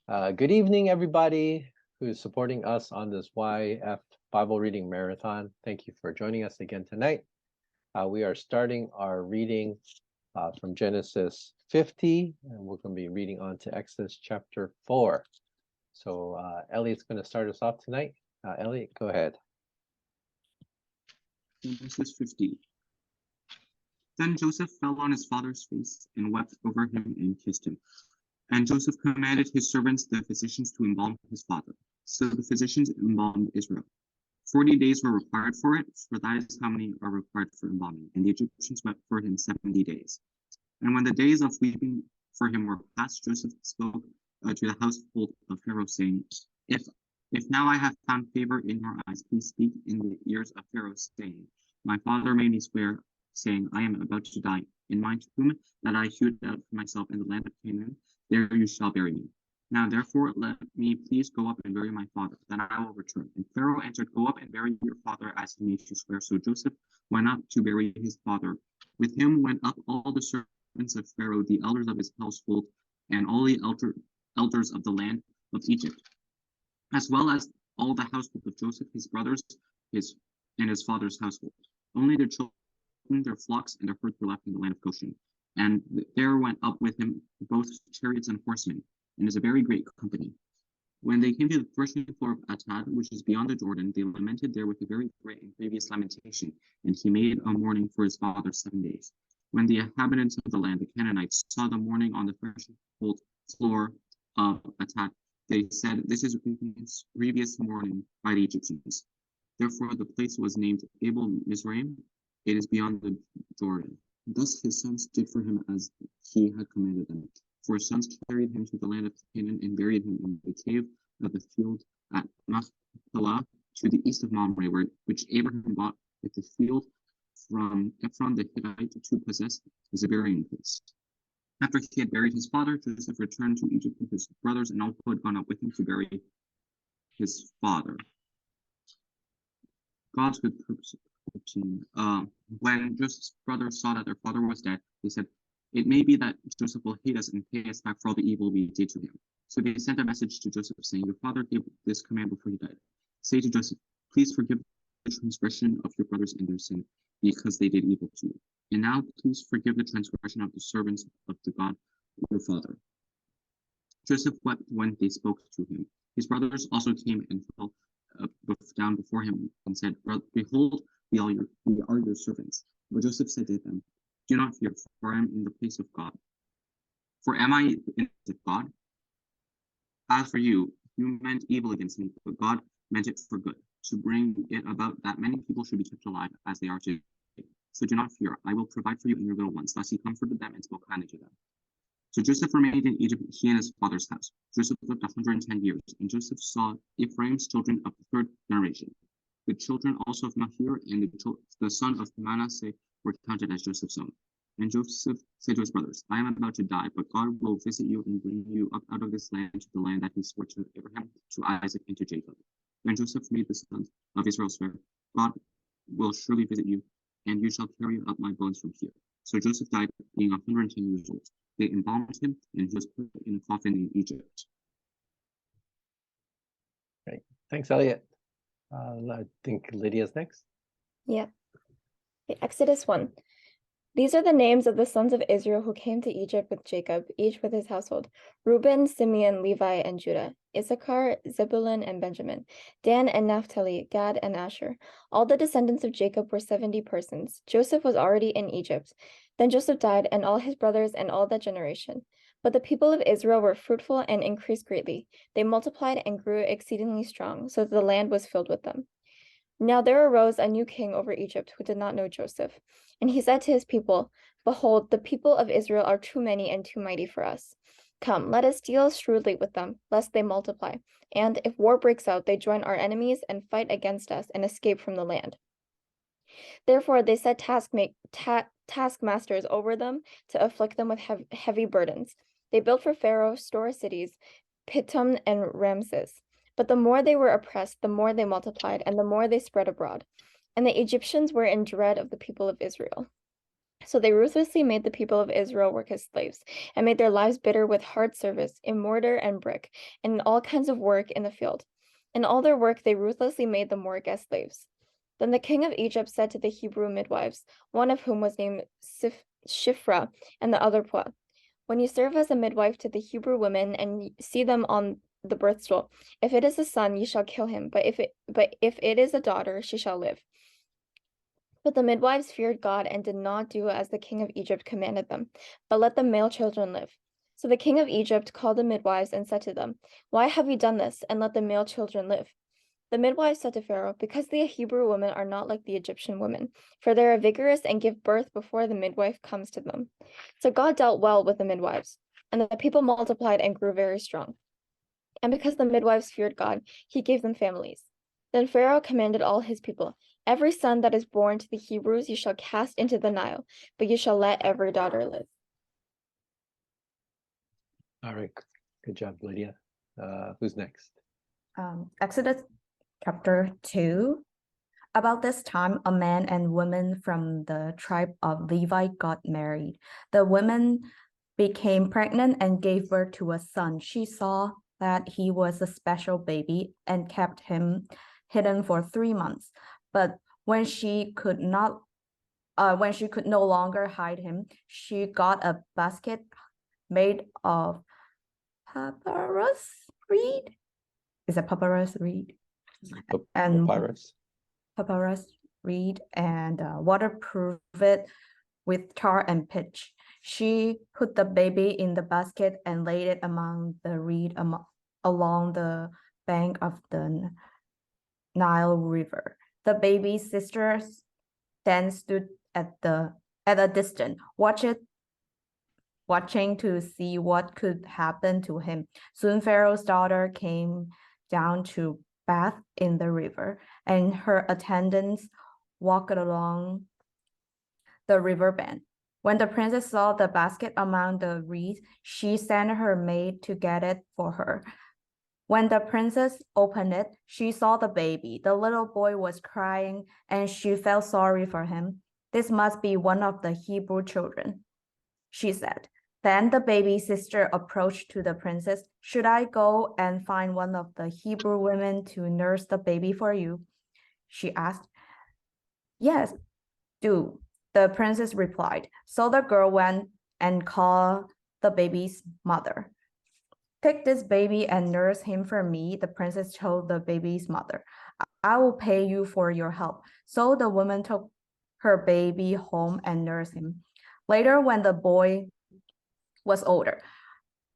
Good evening, everybody who's supporting us on this YF Bible Reading Marathon. Thank you for joining us again tonight. We are starting our reading from Genesis 50, and we're going to be reading on to Exodus chapter 4. So Elliot's going to start us off tonight. Elliot, go ahead. Genesis 50. Then Joseph fell on his father's face and wept over him and kissed him. And Joseph commanded his servants, the physicians, to embalm his father. So the physicians embalmed Israel. 40 days were required for it, for that is how many are required for embalming. And the Egyptians wept for him 70 days. And when the days of weeping for him were past, Joseph spoke to the household of Pharaoh, saying, If now I have found favor in your eyes, please speak in the ears of Pharaoh, saying, My father made me swear, saying, I am about to die. In my tomb that I hewed out for myself in the land of Canaan, there you shall bury me. Now therefore let me please go up and bury my father, then I will return. And Pharaoh answered, Go up and bury your father as he made you swear. So Joseph went up to bury his father. With him went up all the servants of Pharaoh, the elders of his household, and all the elders of the land of Egypt, as well as all the household of Joseph, his brothers, and his father's household. Only their children, their flocks, and their herds were left in the land of Goshen. And there went up with him both chariots and horsemen, and is a very great company. When they came to the threshing floor of Atad, which is beyond the Jordan, they lamented there with a very great and grievous lamentation, and he made a mourning for his father 7 days. When the inhabitants of the land, the Canaanites, saw the mourning on the threshing floor of Atad, they said, This is grievous mourning by the Egyptians. Therefore the place was named Abel Mizraim. It is beyond the Jordan. Thus his sons did for him as he had commanded them. For his sons carried him to the land of Canaan and buried him in the cave of the field at Machpelah to the east of Mamre, which Abraham bought with the field from Ephron the Hittite to possess as a burying place. After he had buried his father, Joseph returned to Egypt with his brothers and all who had gone up with him to bury his father. God's good purpose. When Joseph's brothers saw that their father was dead, they said, It may be that Joseph will hate us and pay us back for all the evil we did to him. So they sent a message to Joseph saying, Your father gave this command before he died. Say to Joseph, Please forgive the transgression of your brothers and their sin, because they did evil to you. And now please forgive the transgression of the servants of the God, your father. Joseph wept when they spoke to him. His brothers also came and fell down before him and said, Behold, we are your servants. But Joseph said to them, Do not fear, for I am in the place of God. For am I in the place of God? As for you, you meant evil against me, but God meant it for good, to bring it about that many people should be kept alive as they are today. So do not fear, I will provide for you and your little ones. Thus he comforted them and spoke kindly to them. So Joseph remained in Egypt, he and his father's house. Joseph lived 110 years, and Joseph saw Ephraim's children of the third generation. The children also of Machir and the son of Manasseh were counted as Joseph's own. And Joseph said to his brothers, I am about to die, but God will visit you and bring you up out of this land to the land that he swore to Abraham, to Isaac, and to Jacob. Then Joseph made the sons of Israel swear, God will surely visit you, and you shall carry up my bones from here. So Joseph died, being 110 years old. They embalmed him, and he was put in a coffin in Egypt. Great. Thanks, Elliot. I think Lydia's next. Yeah. Okay, Exodus 1. These are the names of the sons of Israel who came to Egypt with Jacob, each with his household: Reuben, Simeon, Levi, and Judah; Issachar, Zebulun, and Benjamin; Dan and Naphtali; Gad and Asher. All the descendants of Jacob were 70 persons. Joseph was already in Egypt. Then Joseph died, and all his brothers and all that generation. But the people of Israel were fruitful and increased greatly. They multiplied and grew exceedingly strong, so that the land was filled with them. Now there arose a new king over Egypt who did not know Joseph. And he said to his people, Behold, the people of Israel are too many and too mighty for us. Come, let us deal shrewdly with them, lest they multiply. And if war breaks out, they join our enemies and fight against us and escape from the land. Therefore they set taskmasters over them to afflict them with heavy burdens. They built for Pharaoh store cities, Pithom and Ramses. But the more they were oppressed, the more they multiplied, and the more they spread abroad. And the Egyptians were in dread of the people of Israel. So they ruthlessly made the people of Israel work as slaves, and made their lives bitter with hard service in mortar and brick, and in all kinds of work in the field. In all their work they ruthlessly made them work as slaves. Then the king of Egypt said to the Hebrew midwives, one of whom was named Shiphrah, and the other Puah, when you serve as a midwife to the Hebrew women and see them on the birth stool, if it is a son, you shall kill him, but if it is a daughter, she shall live. But the midwives feared God and did not do as the king of Egypt commanded them, but let the male children live. So the king of Egypt called the midwives and said to them, why have you done this, and let the male children live? The midwives said to Pharaoh, because the Hebrew women are not like the Egyptian women, for they are vigorous and give birth before the midwife comes to them. So God dealt well with the midwives, and the people multiplied and grew very strong. And because the midwives feared God, he gave them families. Then Pharaoh commanded all his people, every son that is born to the Hebrews you shall cast into the Nile, but you shall let every daughter live. All right. Good job, Lydia. Who's next? Exodus chapter 2. About this time, a man and woman from the tribe of Levi got married. The woman became pregnant and gave birth to a son. She saw that he was a special baby and kept him hidden for 3 months. But when she could no longer hide him, she got a basket made of papyrus reed. Is it papyrus reed? And papyrus reed and waterproof it with tar and pitch. She put the baby in the basket and laid it among the reed along the bank of the Nile River. The baby's sisters then stood at a distance, watching to see what could happen to him. Soon Pharaoh's daughter came down to bathe in the river, and her attendants walked along the riverbank. When the princess saw the basket among the reeds, she sent her maid to get it for her. When the princess opened it, she saw the baby. The little boy was crying, and she felt sorry for him. This must be one of the Hebrew children, she said. Then the baby's sister approached to the princess. Should I go and find one of the Hebrew women to nurse the baby for you? She asked. Yes, do, the princess replied. So the girl went and called the baby's mother. Take this baby and nurse him for me, the princess told the baby's mother. I will pay you for your help. So the woman took her baby home and nursed him. Later, when the boy was older,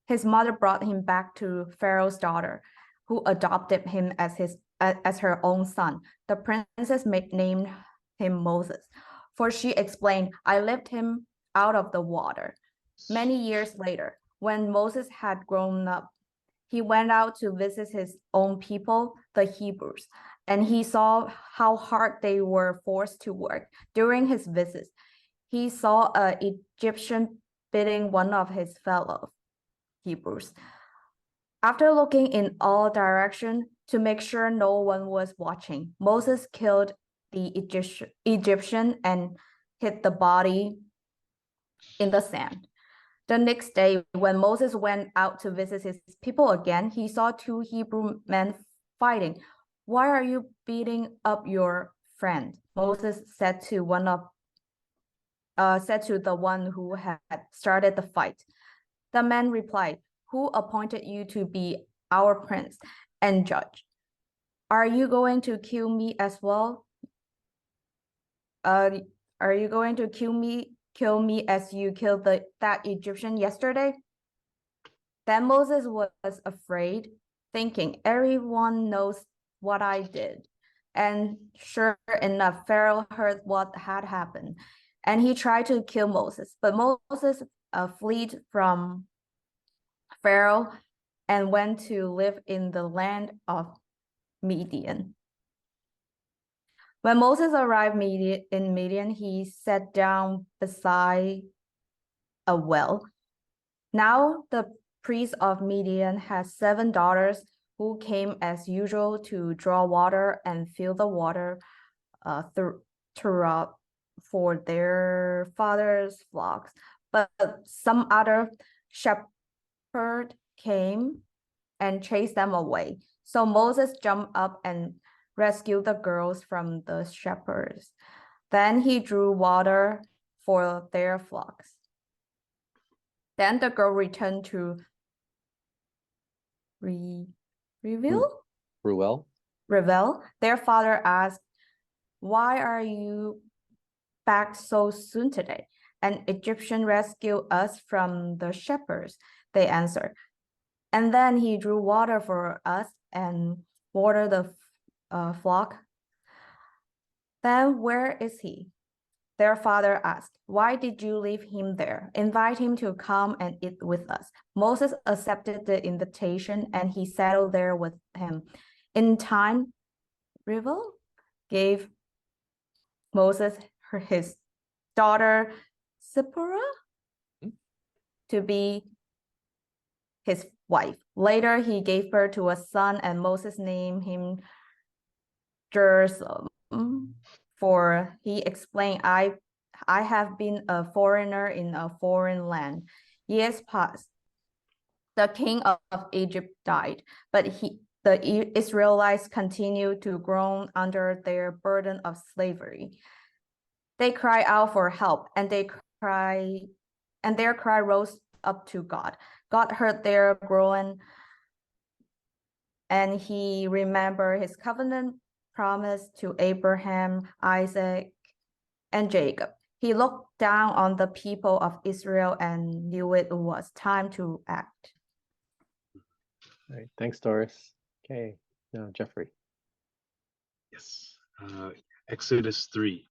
his mother brought him back to Pharaoh's daughter, who adopted him as her own son. The princess named him Moses, for she explained, I lifted him out of the water. Many years later, when Moses had grown up, he went out to visit his own people, the Hebrews, and he saw how hard they were forced to work. During his visit, he saw an Egyptian beating one of his fellow Hebrews. After looking in all directions to make sure no one was watching, Moses killed the Egyptian and hid the body in the sand. The next day, when Moses went out to visit his people again, he saw 2 Hebrew men fighting. Why are you beating up your friend? Moses said to the one who had started the fight. The man replied, who appointed you to be our prince and judge? Are you going to kill me as well? Are you going to kill me as you killed that Egyptian yesterday? Then Moses was afraid, thinking, everyone knows what I did. And sure enough, Pharaoh heard what had happened, and he tried to kill Moses. But Moses fled from Pharaoh and went to live in the land of Midian. When Moses arrived in Midian, he sat down beside a well. Now the priest of Midian had 7 daughters who came as usual to draw water and fill the water for their father's flocks, but some other shepherd came and chased them away. So Moses jumped up and rescued the girls from the shepherds. Then he drew water for their flocks. Then the girl returned to Reveal. Ruel? Their father asked, "Why are you back so soon today? An Egyptian rescued us from the shepherds," they answered. "And then he drew water for us and watered the flock." "Then where is he?" Their father asked. "Why did you leave him there? Invite him to come and eat with us." Moses accepted the invitation and he settled there with him. In time, Reuel gave Moses his daughter Zipporah to be his wife. Later, he gave birth to a son, and Moses named him Jerusalem, for he explained, I have been a foreigner in a foreign land. Years passed. The king of Egypt died, but the Israelites continued to groan under their burden of slavery. They cried out for help, and their cry rose up to God. God heard their groan, and he remembered his covenant promise to Abraham, Isaac, and Jacob. He looked down on the people of Israel and knew it was time to act. All right, thanks, Doris. Okay, now Jeffrey. Yes. Exodus 3.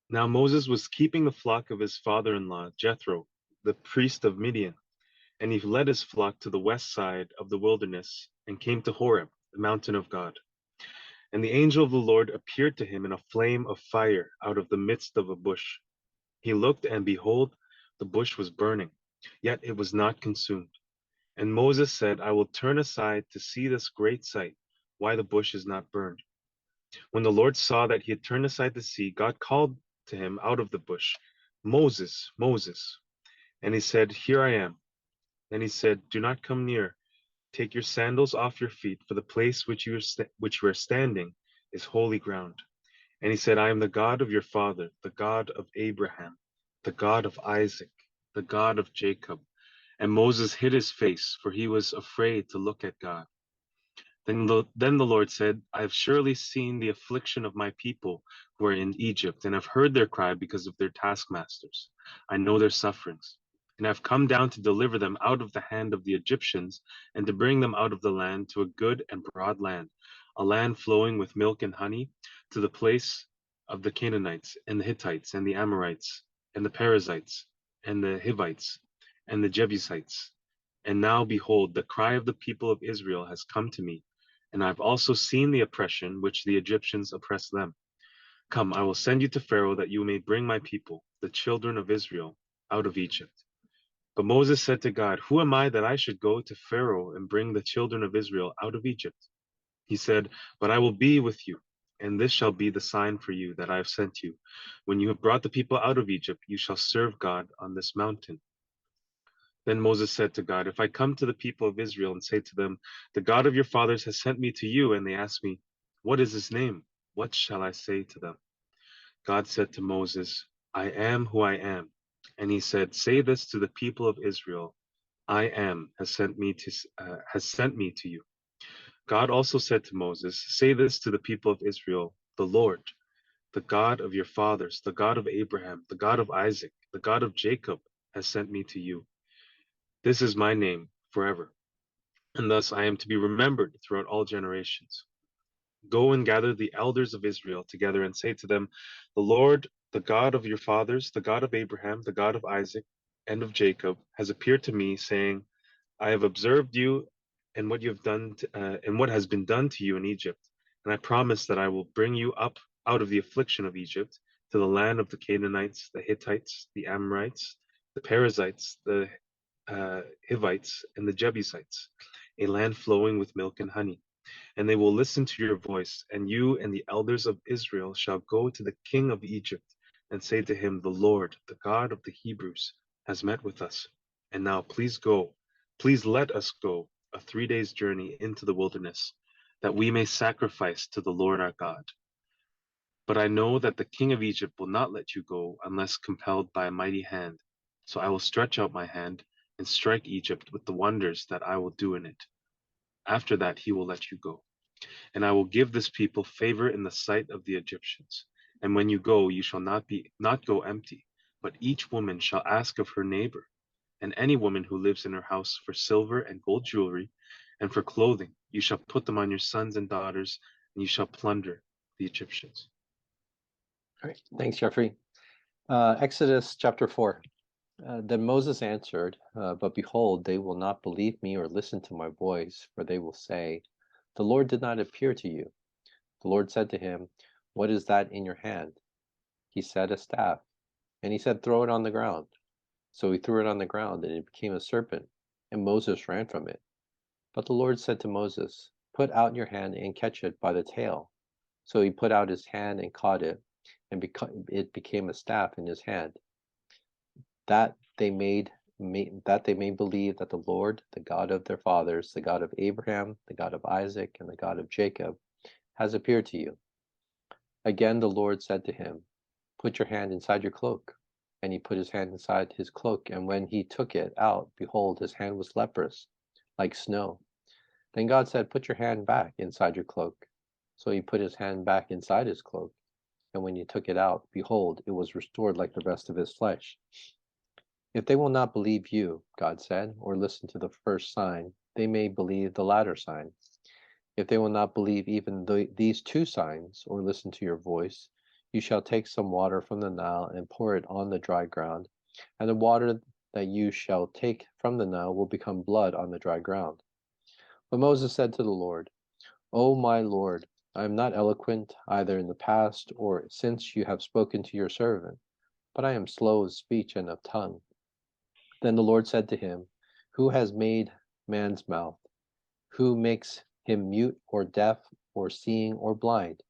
Now Moses was keeping the flock of his father-in-law, Jethro, the priest of Midian, and he led his flock to the west side of the wilderness and came to Horeb, the mountain of God. And the angel of the Lord appeared to him in a flame of fire out of the midst of a bush. He looked, and behold, the bush was burning, yet it was not consumed. And Moses said, I will turn aside to see this great sight, why the bush is not burned. When the Lord saw that he had turned aside to see, God called to him out of the bush, Moses, Moses. And he said, Here I am. Then he said, Do not come near. Take your sandals off your feet, for the place which you are standing is holy ground. And he said, I am the God of your father, the God of Abraham, the God of Isaac, the God of Jacob. And Moses hid his face, for he was afraid to look at God. Then the Lord said, I have surely seen the affliction of my people who are in Egypt, and have heard their cry because of their taskmasters. I know their sufferings. And I have come down to deliver them out of the hand of the Egyptians, and to bring them out of the land to a good and broad land, a land flowing with milk and honey, to the place of the Canaanites, and the Hittites, and the Amorites, and the Perizzites, and the Hivites, and the Jebusites. And now, behold, the cry of the people of Israel has come to me, and I've also seen the oppression which the Egyptians oppress them. Come, I will send you to Pharaoh, that you may bring my people, the children of Israel, out of Egypt. But Moses said to God, Who am I that I should go to Pharaoh and bring the children of Israel out of Egypt? He said, But I will be with you, and this shall be the sign for you that I have sent you. When you have brought the people out of Egypt, you shall serve God on this mountain. Then Moses said to God, If I come to the people of Israel and say to them, The God of your fathers has sent me to you, and they ask me, What is his name? What shall I say to them? God said to Moses, I am who I am. And he said, Say this to the people of Israel, I am has sent me to you. God also said to Moses, Say this to the people of Israel, the Lord, the God of your fathers, the God of Abraham, the God of Isaac, the God of Jacob, has sent me to you. This is my name forever, and thus I am to be remembered throughout all generations. Go and gather the elders of Israel together and say to them, The Lord, the God of your fathers, the God of Abraham, the God of Isaac, and of Jacob, has appeared to me, saying, I have observed you and what you have done and what has been done to you in Egypt, and I promise that I will bring you up out of the affliction of Egypt to the land of the Canaanites, the Hittites, the Amorites, the Perizzites, the Hivites, and the Jebusites, a land flowing with milk and honey. And they will listen to your voice, and you and the elders of Israel shall go to the king of Egypt and say to him, The Lord, the God of the Hebrews, has met with us. And now please go, please let us go a 3 days' journey into the wilderness, that we may sacrifice to the Lord our God. But I know that the king of Egypt will not let you go unless compelled by a mighty hand. So I will stretch out my hand and strike Egypt with the wonders that I will do in it. After that, he will let you go. And I will give this people favor in the sight of the Egyptians. And when you go, you shall not go empty, but each woman shall ask of her neighbor, and any woman who lives in her house, for silver and gold jewelry, and for clothing. You shall put them on your sons and daughters, and you shall plunder the Egyptians. All right, thanks, Jeffrey. Exodus chapter 4. Then Moses answered, But behold, they will not believe me or listen to my voice, for they will say, The Lord did not appear to you. The Lord said to him, What is that in your hand? He said, A staff. And he said, Throw it on the ground. So he threw it on the ground, and it became a serpent, and Moses ran from it. But the Lord said to Moses, Put out your hand and catch it by the tail. So he put out his hand and caught it, and it became a staff in his hand, that they may believe that the Lord, the God of their fathers, the God of Abraham, the God of Isaac, and the God of Jacob, has appeared to you. Again the Lord said to him, Put your hand inside your cloak. And he put his hand inside his cloak, and when he took it out, behold, his hand was leprous, like snow. Then God said, Put your hand back inside your cloak. So he put his hand back inside his cloak, and when he took it out, behold, it was restored like the rest of his flesh. If they will not believe you, God said, or listen to the first sign, they may believe the latter sign. If they will not believe even these two signs, or listen to your voice, you shall take some water from the Nile and pour it on the dry ground, and the water that you shall take from the Nile will become blood on the dry ground. But Moses said to the Lord, O my Lord, I am not eloquent either in the past or since you have spoken to your servant, but I am slow of speech and of tongue. Then the Lord said to him, Who has made man's mouth? Who makes him mute or deaf or seeing or blind?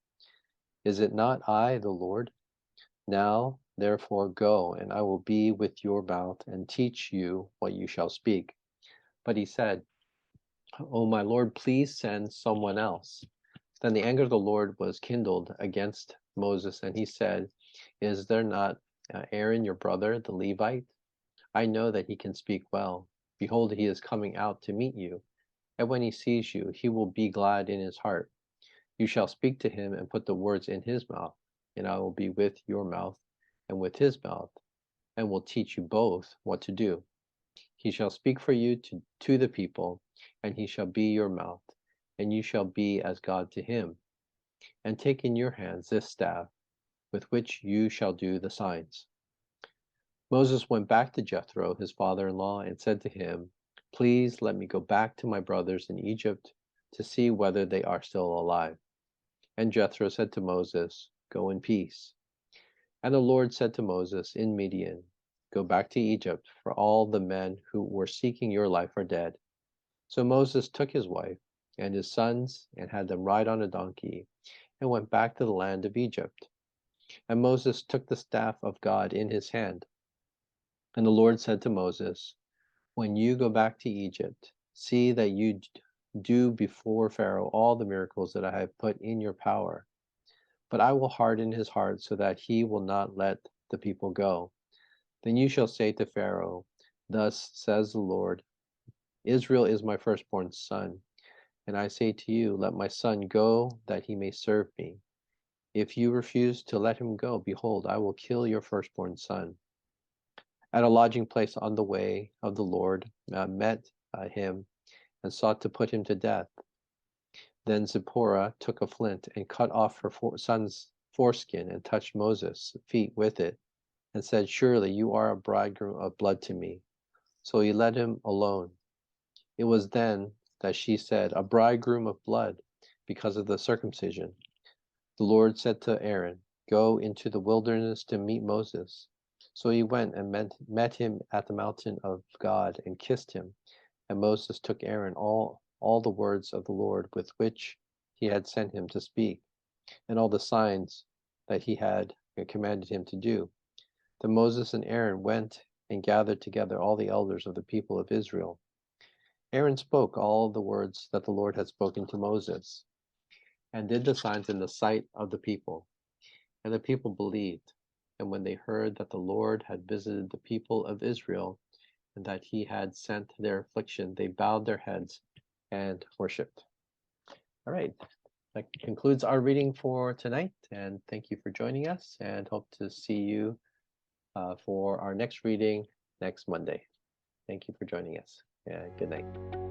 Is it not I, the Lord? Now, therefore, go, and I will be with your mouth and teach you what you shall speak. But he said, O my Lord, please send someone else. Then the anger of the Lord was kindled against Moses, and he said, Is there not Aaron your brother, the Levite? I know that he can speak well. Behold, he is coming out to meet you, and when he sees you, he will be glad in his heart. You shall speak to him and put the words in his mouth, and I will be with your mouth and with his mouth, and will teach you both what to do. He shall speak for you to the people, and he shall be your mouth, and you shall be as God to him. And take in your hands this staff, with which you shall do the signs. Moses went back to Jethro, his father-in-law, and said to him, Please let me go back to my brothers in Egypt to see whether they are still alive. And Jethro said to Moses, Go in peace. And the Lord said to Moses in Midian, Go back to Egypt, for all the men who were seeking your life are dead. So Moses took his wife and his sons and had them ride on a donkey and went back to the land of Egypt. And Moses took the staff of God in his hand. And the Lord said to Moses, When you go back to Egypt, see that you do before Pharaoh all the miracles that I have put in your power. But I will harden his heart so that he will not let the people go. Then you shall say to Pharaoh, Thus says the Lord, Israel is my firstborn son. And I say to you, Let my son go, that he may serve me. If you refuse to let him go, behold, I will kill your firstborn son. At a lodging place on the way of the Lord met him and sought to put him to death. Then Zipporah took a flint and cut off her son's foreskin and touched Moses' feet with it and said, Surely you are a bridegroom of blood to me. So he let him alone. It was then that she said, A bridegroom of blood, because of the circumcision. The Lord said to Aaron, Go into the wilderness to meet Moses. So he went and met him at the mountain of God and kissed him. And Moses took Aaron all the words of the Lord with which he had sent him to speak, and all the signs that he had commanded him to do. Then Moses and Aaron went and gathered together all the elders of the people of Israel. Aaron spoke all the words that the Lord had spoken to Moses, and did the signs in the sight of the people. And the people believed. And when they heard that the Lord had visited the people of Israel, and that he had sent their affliction, they bowed their heads and worshipped. All right, that concludes our reading for tonight, and thank you for joining us, and hope to see you for our next reading next Monday. Thank you for joining us, and good night.